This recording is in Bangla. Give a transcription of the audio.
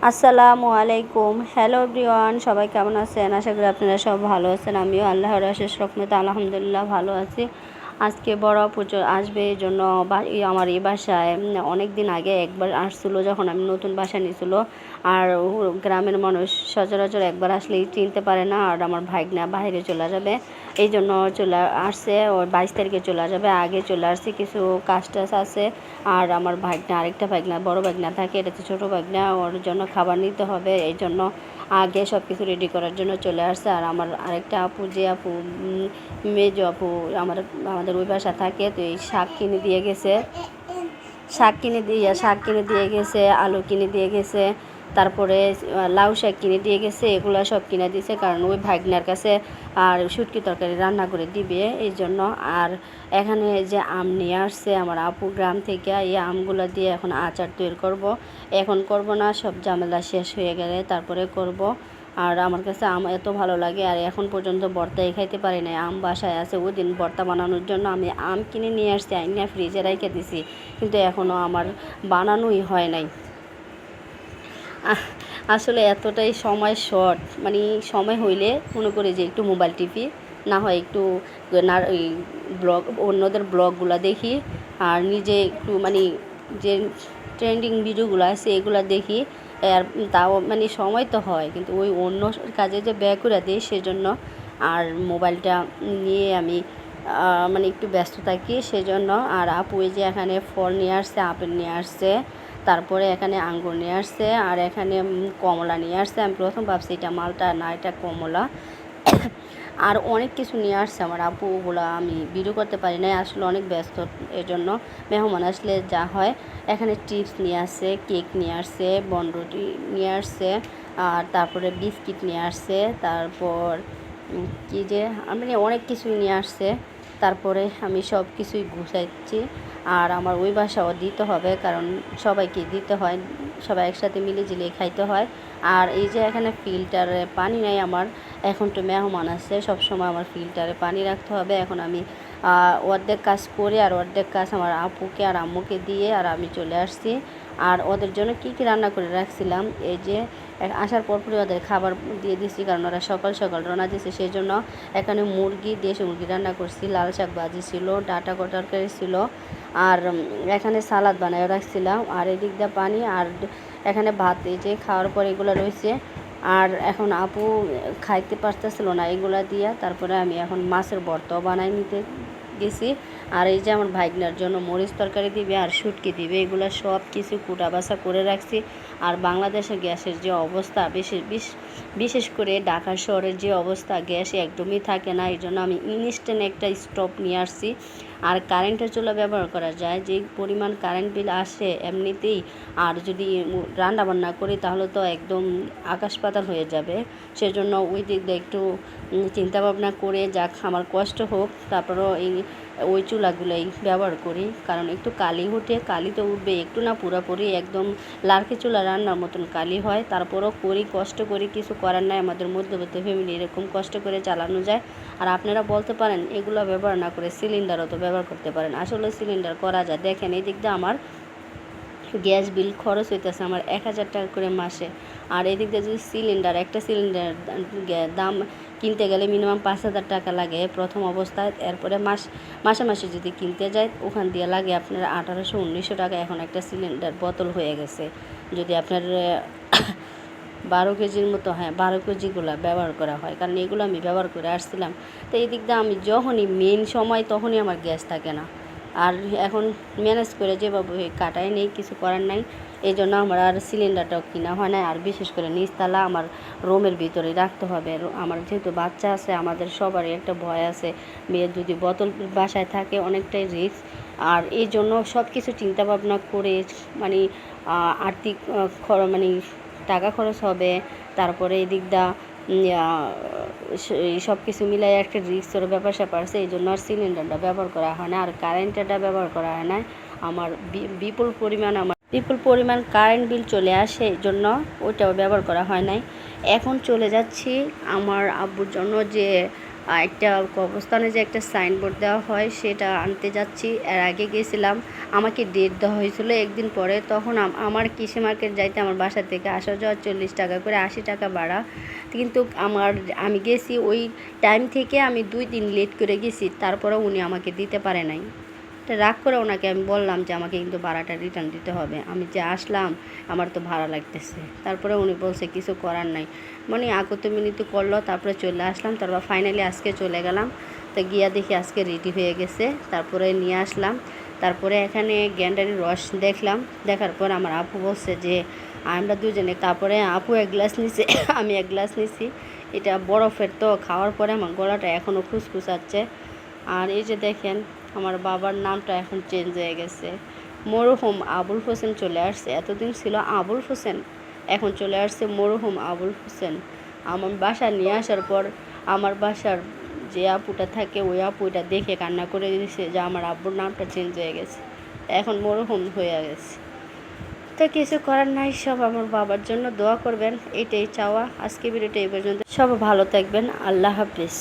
আসসালামু আলাইকুম। হ্যালো এভরিওয়ান, সবাই কেমন আছেন? আশা করি আপনারা সব ভালো আছেন। আমিও আল্লাহর অশেষ রহমতে আলহামদুলিল্লাহ ভালো আছি। আজকে বড় পুজো আসবে, এই জন্য আমার এই বাসায় অনেক দিন আগে একবার আসছিলো, যখন আমি নতুন বাসা নিয়েছিল। আর গ্রামের মানুষ সচরাচর একবার আসলেই চিনতে পারে না। আর আমার ভাইগনা বাইরে চলে যাবে, এই জন্য চলে আসছে। ওর 22 তারিখে চলে যাবে, আগে চলে আসছে, কিছু কাজ টাজ আছে। আর আমার ভাইগনা, আরেকটা ভাইগনা, বড় ভাইগনা থাকে, এটা তো ছোটো ভাইগনা, ওর জন্য খাবার নিতে হবে, এই জন্য আগে সব কিছু রেডি করার জন্য চলে আসছে। আর আমার আরেকটা আপু, যে আপু মেজো আপু আমাদের ওই বাসা থাকে, তো এই শাক কিনে দিয়ে গেছে, শাক কিনে দিয়ে গেছে, আলু কিনে দিয়ে গেছে, তারপরে লাউ শাক কিনে দিয়ে গেছে, এগুলো সব কিনে দিয়েছে, কারণ ওই ভাগনার কাছে আর শুটকি তরকারি রান্না করে দিবে, এই জন্য। আর এখানে যে আম নিয়ে আসছে আমার আপু গ্রাম থেকে, এই আমগুলো দিয়ে এখন আচার তৈরি করব। এখন করব না, সব ঝামেলা শেষ হয়ে গেলে তারপরে করব। আর আমার কাছে আম এত ভালো লাগে, আর এখন পর্যন্ত ভর্তাই খাইতে পারি না। আম বাসায় আছে, ওই দিন ভর্তা বানানোর জন্য আমি আম কিনে নিয়ে আসছি, আইনা ফ্রিজে রেখে দিছি, কিন্তু এখনও আমার বানানোই হয় নাই। আসলে এতটাই সময় শর্ট, মানে সময় হইলে মনে করি যে একটু মোবাইল টিপি, না হয় একটু না ব্লগ, অন্যদের ব্লগগুলো দেখি, আর নিজে একটু মানে যে ট্রেন্ডিং ভিডিওগুলো আছে এগুলো দেখি। আর তাও মানে সময় তো হয়, কিন্তু ওই অন্য কাজে যে ব্যয় করে দিই সেজন্য আর মোবাইলটা নিয়ে আমি মানে একটু ব্যস্ত থাকি সেজন্য। আর আপু এই যে এখানে ফল নিয়ে আসছে, আপেল নিয়ে আসছে, তারপরে এখানে আঙ্গুর নিয়ে আসছে, আর এখানে কমলা নিয়ে আসছে। আমি প্রথম ভাবছি এটা মালটা, না এটা কমলা। আর অনেক কিছু নিয়ে আসছে আমার আপু, ওগুলো আমি ভিডিও করতে পারি না, আসলে অনেক ব্যস্ত, এর জন্য। মেহমান আসলে যা হয়, এখানে চিপস নিয়ে আসছে, কেক নিয়ে আসছে, বনরুটি নিয়ে আসছে, আর তারপরে বিস্কিট নিয়ে আসছে, তারপর কী যে মানে অনেক কিছুই নিয়ে আসছে। তারপরে আমি সব কিছুই গুছাচ্ছি। আর আমার ওই বাসাও দিতে হবে, কারণ সবাইকে দিতে হয়, সবাই একসাথে মিলেঝিলে খাইতে হয়। আর এই যে এখানে ফিল্টারে পানি নেই আমার, এখন তো মেহমান আছে, সবসময় আমার ফিল্টারে পানি রাখতে হবে। এখন আমি অর্ধেক কাজ করে আর অর্ধেক কাজ আমার আপুকে আর আম্মুকে দিয়ে আর আমি চলে আসছি। আর ওদের জন্য কী কী রান্না করে রাখছিলাম, এই যে আসার পরপরই ওদের খাবার দিয়ে দিচ্ছি, কারণ ওরা সকাল সকাল রওনা দিয়েছে, সেই জন্য এখানে দেশি মুরগি রান্না করছি, লাল শাক ভাজি ছিল, ডাঁটা তরকারি ছিল, আর এখানে সালাদ বানায় রাখছিলাম, আর এদিক দিয়ে পানি, আর এখানে ভাত, এই যে খাওয়ার পর এগুলো রয়েছে। আর এখন আপু খাইতে পারতেছিল না এগুলা দিয়া, তারপরে আমি এখন মাছের ভর্তাও বানাই নিতে গেছি। আর এই যে আমার ভাইগনার জন্য মরিচ তরকারি দিবে আর শুটকি দিবে, এগুলো সব কিছু কুটা বাছা করে রাখছি। আর বাংলাদেশের গ্যাসের যে অবস্থা, বিশেষ করে ঢাকা শহরের যে অবস্থা, গ্যাস একদমই থাকে না, এই জন্য আমি ইনস্ট্যান্ট একটা স্টোভ নিয়ে আসছি। আর কারেন্টের চুলা ব্যবহার করা যায়, যে পরিমাণ কারেন্ট বিল আসে এমনিতেই, আর যদি রান্না বান্না করি তাহলে তো একদম আকাশ পাতাল হয়ে যাবে। সেজন্য ওই দিক দিয়ে একটু চিন্তাভাবনা করে, যাক আমার কষ্ট হোক, তারপরও ওই চুলাগুলোই ব্যবহার করি, কারণ একটু কালি ওঠে, কালি তো উঠবে, একটু না পুরোপুরি একদম লার্কি চুলা রান্নার মতন কালি হয়, তারপরও করি, কষ্ট করি, কিছু করার নাই, আমাদের মধ্যবিত্ত ফ্যামিলি, এরকম কষ্ট করে চালানো যায়। আর আপনারা বলতে পারেন এগুলো ব্যবহার না করে সিলিন্ডারও তো ব্যবহার করতে পারেন, আসলে সিলিন্ডার করা যায়। দেখেন এই দিক দিয়ে আমার গ্যাস বিল খরচ হইতেছে আমার 1000 টাকা করে মাসে। আর এদিক দিয়ে যদি একটা সিলিন্ডার দাম কিনতে গেলে মিনিমাম 5000 টাকা লাগে প্রথম অবস্থায়, এরপরে মাসে মাসে যদি কিনতে যায় ওখান দিয়ে লাগে আপনার 1800-1900 টাকা। এখন একটা সিলিন্ডার বোতল হয়ে গেছে, যদি আপনার 12 কেজির মতো, হ্যাঁ 12 কেজিগুলো ব্যবহার করা হয়, কারণ এগুলো আমি ব্যবহার করে আসছিলাম। তো এই দিক দিয়ে আমি যখনই মেন সময় তখনই আমার গ্যাস থাকে না, আর এখন ম্যানেজ করে যেভাবে কাটাই নেই, কিছু করার নাই, এই জন্য আমার আর সিলিন্ডারটাও কিনা হয় না। আর বিশেষ করে নিচতলা আমার রুমের ভিতরে রাখতে হবে, আমার যেহেতু বাচ্চা আছে, আমাদের সবারই একটা ভয় আছে, মেয়ের যদি বোতল বাসায় থাকে অনেকটাই রিস্ক। আর এই জন্য সব কিছু চিন্তাভাবনা করে, মানে আর্থিক মানে টাকা খরচ হবে, তারপরে এদিক দা সব কিছু মিলাই একটা রিস্কের ব্যাপার স্যাপার আছে, এই জন্য আর সিলিন্ডারটা ব্যবহার করা হয় না, আর কারেন্টটা ব্যবহার করা হয় না। আমার বিপুল পরিমাণ কারেন্ট বিল চলে আসে, এই জন্য ওইটাও ব্যবহার করা হয় নাই। এখন চলে যাচ্ছি আমার আব্বুর জন্য যে একটা কবরস্থানে যে একটা সাইনবোর্ড দেওয়া হয় সেটা আনতে যাচ্ছি। এর আগে গেছিলাম, আমাকে ডেট দেওয়া হয়েছিল একদিন পরে। তখন আমার কৃষি মার্কেট যাইতে আমার বাসা থেকে আসা যাওয়া 40 টাকা করে, 80 টাকা ভাড়া। কিন্তু আমি গেছি ওই টাইম থেকে আমি 2 দিন লেট করে গেছি, তারপরেও উনি আমাকে দিতে পারে নাই। তো রাগ করে ওনাকে আমি বললাম যে আমাকে কিন্তু ভাড়াটা রিটার্ন দিতে হবে, আমি যে আসলাম আমার তো ভাড়া লাগতেছে। তারপরে উনি বলছে কিছু করার নাই, মানে আগত মিনিত করলো। তারপরে চলে আসলাম, তারপর ফাইনালি আজকে চলে গেলাম। তো গিয়া দেখি আজকে রেডি হয়ে গেছে, তারপরে নিয়ে আসলাম। তারপরে এখানে গ্যান্ডারি রস দেখলাম, দেখার পর আমার আপু বলছে যে আমরা দুজনে, তারপরে আপু 1 গ্লাস নিছে আমি 1 গ্লাস নিছি। এটা বরফের তো, খাওয়ার পরে আমার গলাটা এখনও খুসখুসাচ্ছে। আর এই যে দেখেন আমার বাবার নামটা এখন চেঞ্জ হয়ে গেছে, মরহুম আবুল হোসেন চলে আসছে। এতদিন ছিল আবুল হোসেন, এখন চলে আসছে মরহুম আবুল হোসেন। আমার বাসা নিয়ে আসার পর আমার বাসার যে আপুটা থাকে ওই আপুটা দেখে কান্না করে দিয়েছে যে আমার আব্বুর নামটা চেঞ্জ হয়ে গেছে, এখন মরহুম হয়ে গেছে। তো কিছু করার নাই, সব আমার বাবার জন্য দোয়া করবেন, এটাই চাওয়া। আজকে ভিডিওটা এই পর্যন্ত, সব ভালো থাকবেন, আল্লাহ হাফিজ।